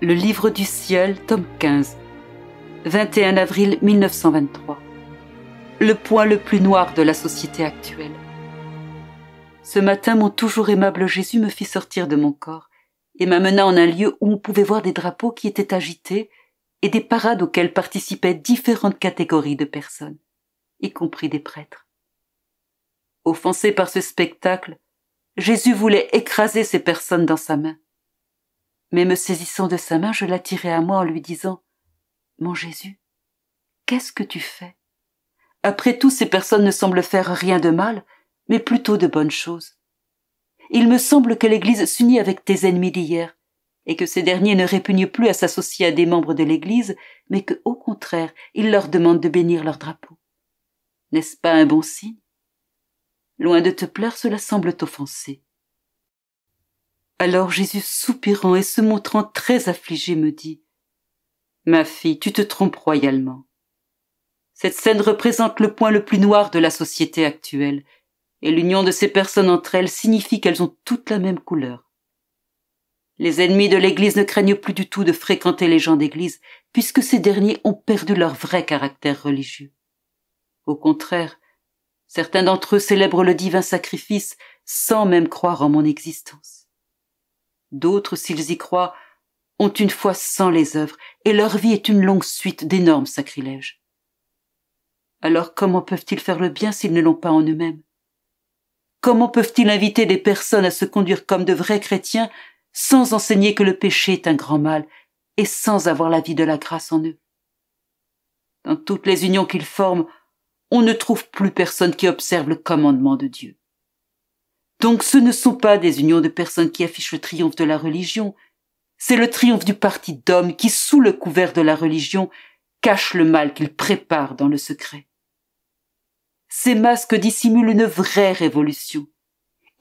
Le livre du ciel, tome 15, 21 avril 1923. Le point le plus noir de la société actuelle. Ce matin, mon toujours aimable Jésus me fit sortir de mon corps et m'amena en un lieu où on pouvait voir des drapeaux qui étaient agités et des parades auxquelles participaient différentes catégories de personnes, y compris des prêtres. Offensé par ce spectacle, Jésus voulait écraser ces personnes dans sa main. Mais me saisissant de sa main, je l'attirai à moi en lui disant « Mon Jésus, qu'est-ce que tu fais ? Après tout, ces personnes ne semblent faire rien de mal, mais plutôt de bonnes choses. Il me semble que l'Église s'unit avec tes ennemis d'hier, et que ces derniers ne répugnent plus à s'associer à des membres de l'Église, mais que, au contraire, ils leur demandent de bénir leur drapeau. N'est-ce pas un bon signe ? Loin de te plaire, cela semble t'offenser. » Alors Jésus, soupirant et se montrant très affligé, me dit « Ma fille, tu te trompes royalement. Cette scène représente le point le plus noir de la société actuelle, et l'union de ces personnes entre elles signifie qu'elles ont toutes la même couleur. Les ennemis de l'Église ne craignent plus du tout de fréquenter les gens d'Église, puisque ces derniers ont perdu leur vrai caractère religieux. Au contraire, certains d'entre eux célèbrent le divin sacrifice sans même croire en mon existence. D'autres, s'ils y croient, ont une foi sans les œuvres, et leur vie est une longue suite d'énormes sacrilèges. Alors comment peuvent-ils faire le bien s'ils ne l'ont pas en eux-mêmes ? Comment peuvent-ils inviter des personnes à se conduire comme de vrais chrétiens sans enseigner que le péché est un grand mal et sans avoir la vie de la grâce en eux ? Dans toutes les unions qu'ils forment, on ne trouve plus personne qui observe le commandement de Dieu. Donc ce ne sont pas des unions de personnes qui affichent le triomphe de la religion, c'est le triomphe du parti d'hommes qui, sous le couvert de la religion, cache le mal qu'ils préparent dans le secret. Ces masques dissimulent une vraie révolution.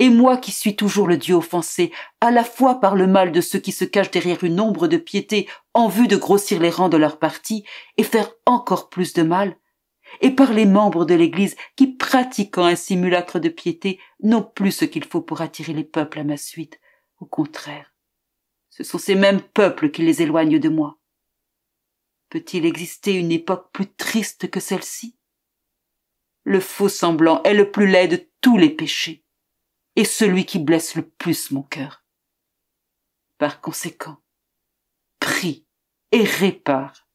Et moi qui suis toujours le Dieu offensé, à la fois par le mal de ceux qui se cachent derrière une ombre de piété en vue de grossir les rangs de leur parti et faire encore plus de mal, et par les membres de l'Église qui, pratiquant un simulacre de piété, n'ont plus ce qu'il faut pour attirer les peuples à ma suite. Au contraire, ce sont ces mêmes peuples qui les éloignent de moi. Peut-il exister une époque plus triste que celle-ci ? Le faux semblant est le plus laid de tous les péchés, et celui qui blesse le plus mon cœur. Par conséquent, prie et répare,